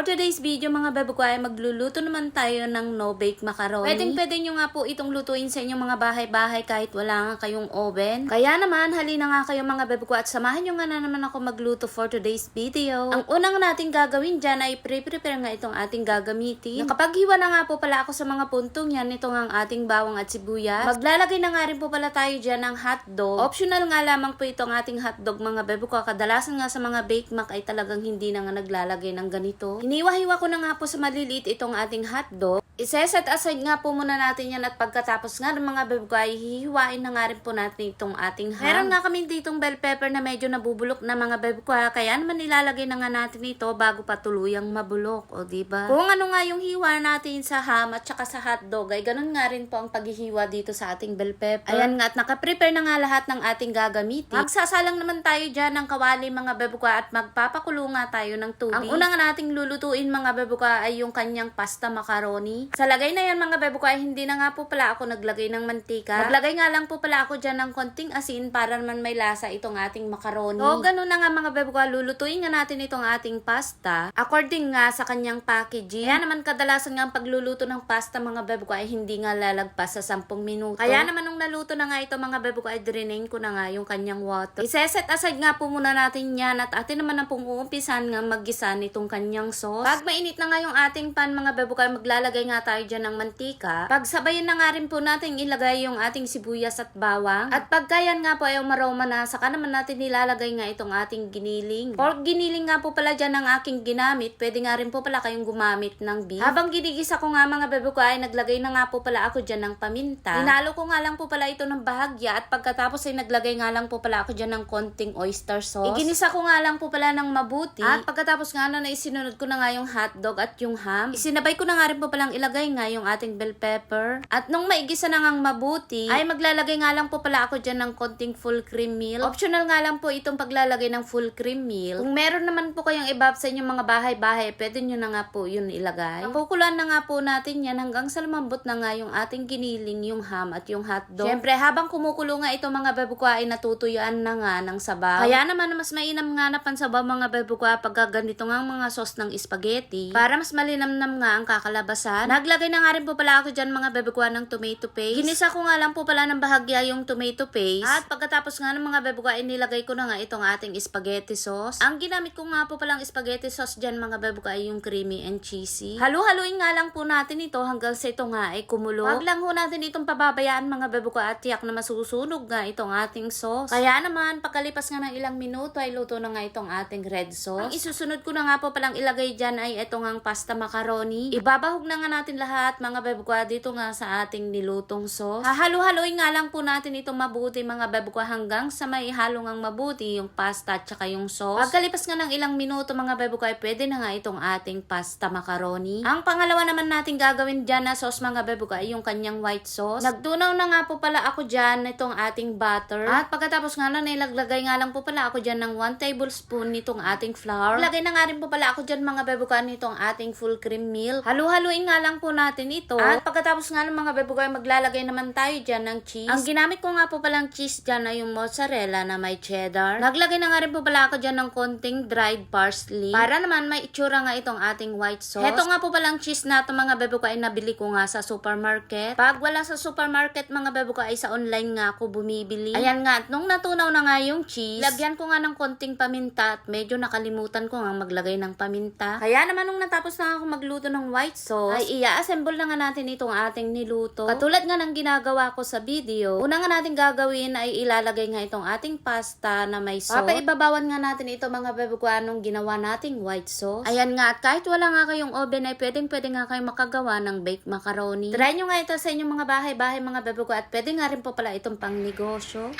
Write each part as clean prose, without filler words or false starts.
For today's video mga bebo ko ay magluluto naman tayo ng no-bake macaroni. Pwede nyo nga po itong lutuin sa inyong mga bahay-bahay kahit wala nga kayong oven. Kaya naman halina nga kayo mga bebo ko at samahan nyo nga na naman ako magluto for today's video. Ang unang natin gagawin dyan ay pre-prepare nga itong ating gagamitin. Nakapaghiwa na nga po pala ako sa mga puntong yan, ito nga ang ating bawang at sibuyas. Maglalagay na nga rin po pala tayo dyan ng hotdog. Optional nga lamang po itong ating hotdog mga bebo ko. Kadalasan nga sa mga bake mac ay talagang hindi na nga naglalagay ng ganito. Hiniwa-hiwa ko na nga po sa maliliit itong ating hotdog. Iseset aside nga po muna natin yan at pagkatapos nga ng mga bebo ko ay hihiwain na nga rin po natin itong ating ham. Meron nga kami ditong bell pepper na medyo nabubulok na mga bebo ko kaya naman nilalagay na nga natin ito bago pa tuluyang mabulok. O diba? Kung ano nga yung hiwa natin sa ham at saka sa hotdog ay ganun nga rin po ang paghihiwa dito sa ating bell pepper. Ayan nga at nakaprepare na nga lahat ng ating gagamitin. Magsasalang naman tayo dyan ng kawali mga bebo ko at magpapakulo nga tayo ng tubig. Ang unang nating lulutuin mga bebo ko ay yung kanyang pasta macaroni. Sa lagay na yan mga bebo ko ay hindi na nga po pala ako naglagay ng mantika. Naglagay nga lang po pala ako dyan ng konting asin para naman may lasa itong ating macaroni. So ganun na nga mga bebo ko, lulutuin nga natin itong ating pasta according nga sa kanyang packaging. Kaya naman kadalasan nga ang pagluluto ng pasta mga bebo ko ay hindi nga lalagpas sa 10 minuto. Kaya naman nung naluto na nga ito mga bebo ko ay drainain ko na nga yung kanyang water. Iseset aside nga po muna natin yan at atin naman na pong uumpisan nga maggisa nitong kanyang sauce. Pag mainit na nga yung ating pan mga bebo ko ay maglalagay nga tayo dyan ng mantika. Pagsabayan na nga rin po natin ilagay yung ating sibuyas at bawang. At pagkayan nga po ay umaroma na, saka naman natin nilalagay nga itong ating giniling. Pork giniling nga po pala dyan ang aking ginamit. Pwede nga rin po pala kayong gumamit ng beef. Habang ginigisa ko nga mga bebo ko ay naglagay na nga po pala ako dyan ng paminta. Hinalo ko nga lang po pala ito ng bahagya at pagkatapos ay naglagay nga lang po pala ako dyan ng konting oyster sauce. Iginisa ko nga lang po pala ng mabuti. At pagkatapos nga na isinunod ko na nga yung hotdog at yung ham. Isinabay ko na nga rin po palang ilagay nga yung ating bell pepper. At nung maigisa na ngang mabuti, ay maglalagay nga lang po pala ako dyan ng konting full cream milk. Optional nga lang po itong paglalagay ng full cream milk. Kung meron naman po kayong ibab sa inyong mga bahay-bahay, pwede nyo na nga po yun ilagay. Pakukuluan na nga po natin yan hanggang sa lumambot na nga yung ating giniling, yung ham at yung hotdog. Siyempre, habang kumukulo nga ito mga bebo ko ay natutuyuan na nga ng sabaw. Kaya naman mas mainam nga na pansabaw mga bebo ko pag ganito nga mga sauce ng spaghetti para mas malinamnam nga ang kakalabasan. Naglagay na nga rin po pala ako dyan mga bebo ko ng tomato paste. Ginisa ko nga lang po pala ng bahagya yung tomato paste. At pagkatapos nga ng mga bebo ko ay nilagay ko na nga itong ating spaghetti sauce. Ang ginamit ko nga po palang spaghetti sauce dyan mga bebo ko ay yung creamy and cheesy. Halu-haluin nga lang po natin ito hanggang sa ito nga ay kumulo. Wag lang ho natin itong pababayaan mga bebo ko at tiyak na masusunog nga itong ating sauce. Kaya naman pagkalipas nga ng ilang minuto ay luto na nga itong ating red sauce. Ang isusunod ko na nga po palang ilagay dyan ay itong ang pasta macaroni. Ibabahog na nga natin lahat mga bebo ko dito nga sa ating nilutong sauce. Hahalu-haluin nga lang po natin itong mabuti mga bebo ko hanggang sa may halo ngang mabuti yung pasta at saka yung sauce. Pagkalipas nga ng ilang minuto mga bebo ko ay pwede na nga itong ating pasta macaroni. Ang pangalawa naman natin gagawin dyan na sauce mga bebo ko ay yung kanyang white sauce. Nagtunaw na nga po pala ako dyan itong ating butter. At pagkatapos nga na nilaglagay nga lang po pala ako dyan ng 1 tablespoon nitong ating flour. Lagay na nga rin po pala ako dyan mga bebo ko nitong ating full cream milk. Halu-haluin nga lang po natin ito. At pagkatapos nga ng mga bebo ko ay maglalagay naman tayo dyan ng cheese. Ang ginamit ko nga po palang cheese dyan ay yung mozzarella na may cheddar. Naglagay na nga rin po pala ako dyan ng konting dried parsley. Para naman may itsura nga itong ating white sauce. Heto nga po palang cheese na ito mga bebo ko ay nabili ko nga sa supermarket. Pag wala sa supermarket mga bebo ko ay sa online nga ako bumibili. Ayan nga, at nung natunaw na nga yung cheese, lagyan ko nga ng konting paminta at medyo nakalimutan ko nga maglagay ng paminta. Kaya naman nung natapos na ako magluto ng white sauce, ay i-assemble na nga natin itong ating niluto. Katulad nga ng ginagawa ko sa video, una nga natin gagawin ay ilalagay nga itong ating pasta na may sauce. Papaibabawan nga natin ito mga bebo ko anong ginawa nating white sauce. Ayan nga, at kahit wala nga kayong oven ay pwede nga kayo makagawa ng baked macaroni. Try nyo nga ito sa inyong mga bahay-bahay mga bebo ko at pwede nga rin po pala itong pang negosyo.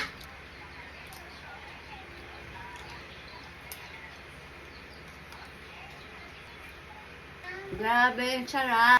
Grabe, sarap.